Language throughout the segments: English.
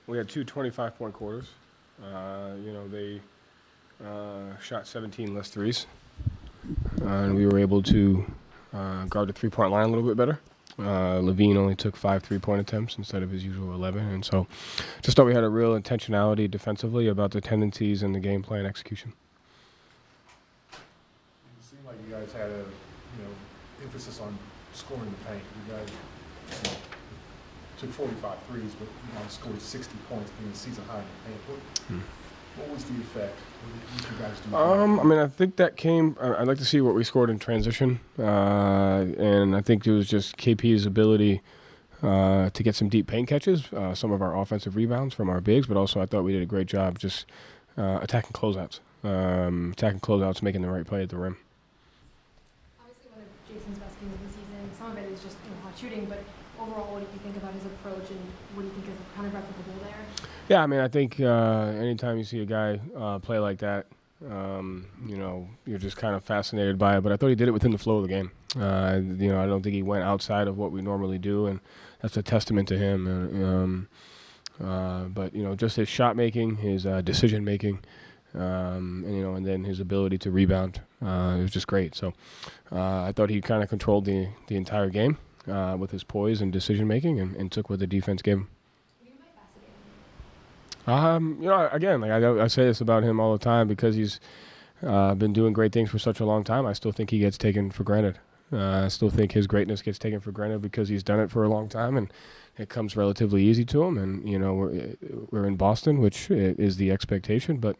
We had two 25-point quarters. They shot 17 less threes, and we were able to guard the three-point line a little bit better. Levine only took 5 3-point attempts instead of his usual 11, and so just thought we had a real intentionality defensively about the tendencies and the game plan execution. It seemed like you guys had a emphasis on scoring the paint. You guys took 45 threes, but you guys scored 60 points being the season high in the paint. What was the effect? What did you guys do? I think that came. I'd like to see what we scored in transition, and I think it was just KP's ability to get some deep paint catches, some of our offensive rebounds from our bigs, but also I thought we did a great job just attacking closeouts, making the right play at the rim. Obviously, one of Jayson's best games of the season. Some of it is just hot shooting, but overall, what do you think about his approach, and what do you think is kind of replicable there? Yeah, I think anytime you see a guy play like that, you're just kind of fascinated by it. But I thought he did it within the flow of the game. I don't think he went outside of what we normally do, and that's a testament to him. But just his shot making, his decision making, and then his ability to rebound, it was just great. So I thought he kind of controlled the entire game with his poise and decision making, and took what the defense gave him. Again, I say this about him all the time because he's been doing great things for such a long time. I still think he gets taken for granted. I still think his greatness gets taken for granted because he's done it for a long time, and it comes relatively easy to him. And we're in Boston, which is the expectation, but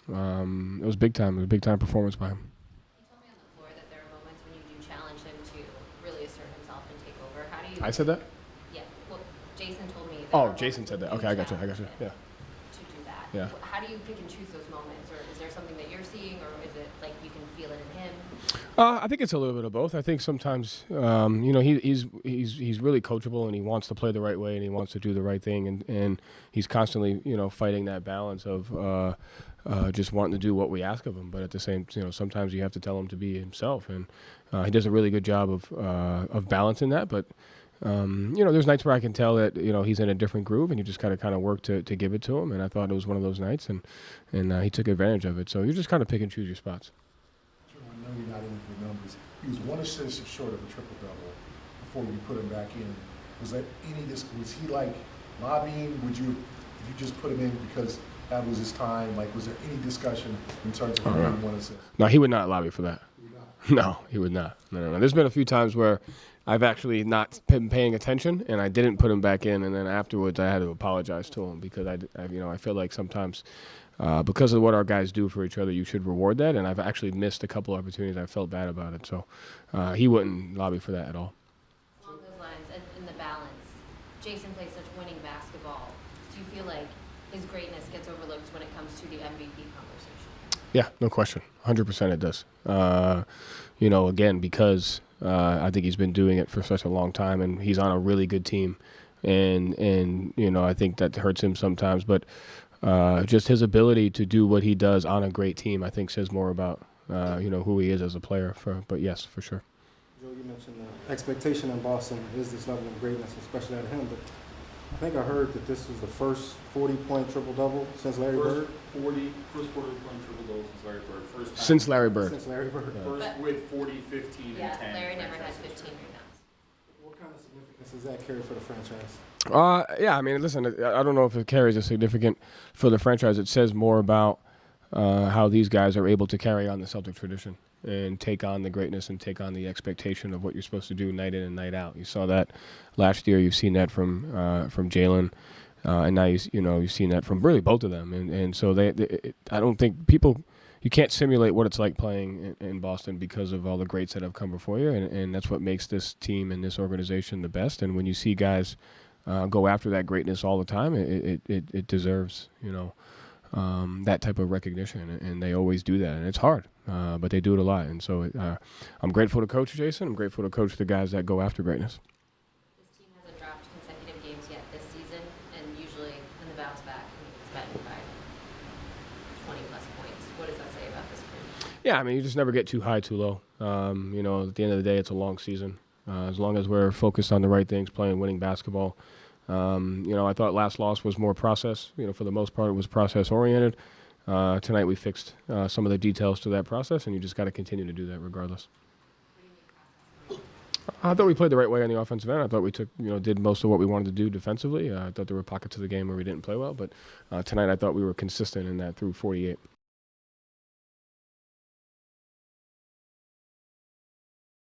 it was big time. It was a big time performance by him. You told me on the floor that there are moments when you do challenge him to really assert himself and take over. How do you? I said that? Yeah. Well, Jayson told me. Jayson said that. Okay, I got you. Yeah. Yeah. How do you pick and choose those moments, or is there something that you're seeing, or is it like you can feel it in him? I think it's a little bit of both. I think sometimes, he's really coachable, and he wants to play the right way, and he wants to do the right thing, and he's constantly, fighting that balance of just wanting to do what we ask of him. But at the same, sometimes you have to tell him to be himself, and he does a really good job of balancing that. But there's nights where I can tell that he's in a different groove, and you just kind of work to give it to him. And I thought it was one of those nights, and he took advantage of it. So you just kind of pick and choose your spots. I know you're not in the numbers. He was 1 assist short of a triple double before you put him back in. Was he like lobbying? Did you just put him in because that was his time? Like, was there any discussion in terms of him 1 assist? No, he would not lobby for that. No, he would not. No. There's been a few times where I've actually not been paying attention, and I didn't put him back in, and then afterwards I had to apologize to him because I feel like sometimes because of what our guys do for each other, you should reward that, and I've actually missed a couple opportunities. I felt bad about it, so he wouldn't lobby for that at all. Along those lines, and in the balance, Jayson plays such winning basketball. Do you feel like his greatness gets overlooked when it comes to the MVP conversation? Yeah, no question. 100% it does. Again, because I think he's been doing it for such a long time, and he's on a really good team. And I think that hurts him sometimes. But just his ability to do what he does on a great team, I think, says more about, who he is as a player. But yes, for sure. Joe, you mentioned the expectation in Boston is this level of greatness, especially out of him. But I think I heard that this was the first 40-point triple-double since Larry Bird. First 40-point triple-double since Larry Bird. Since Larry Bird. Since Larry Bird. First with 40, 15, and 10. Yeah, Larry never had 15 rebounds. What kind of significance does that carry for the franchise? Listen, I don't know if it carries a significant for the franchise. It says more about how these guys are able to carry on the Celtic tradition and take on the greatness and take on the expectation of what you're supposed to do night in and night out. You saw that last year. You've seen that from Jalen, and now you've seen that from really both of them. And so I don't think you can't simulate what it's like playing in Boston because of all the greats that have come before you, and that's what makes this team and this organization the best. And when you see guys go after that greatness all the time, it deserves that type of recognition, and they always do that, and it's hard, but they do it a lot. And so I'm grateful to coach Jayson. I'm grateful to coach the guys that go after greatness. This team hasn't dropped consecutive games yet this season, and usually in the bounce back, it's been by 20 plus points. What does that say about this group? Yeah, you just never get too high, too low. At the end of the day, it's a long season. As long as we're focused on the right things, playing winning basketball, I thought last loss was more process. For the most part, it was process oriented. Tonight we fixed some of the details to that process, and you just got to continue to do that regardless. I thought we played the right way on the offensive end. I thought we did most of what we wanted to do defensively. I thought there were pockets of the game where we didn't play well, but tonight I thought we were consistent in that through 48.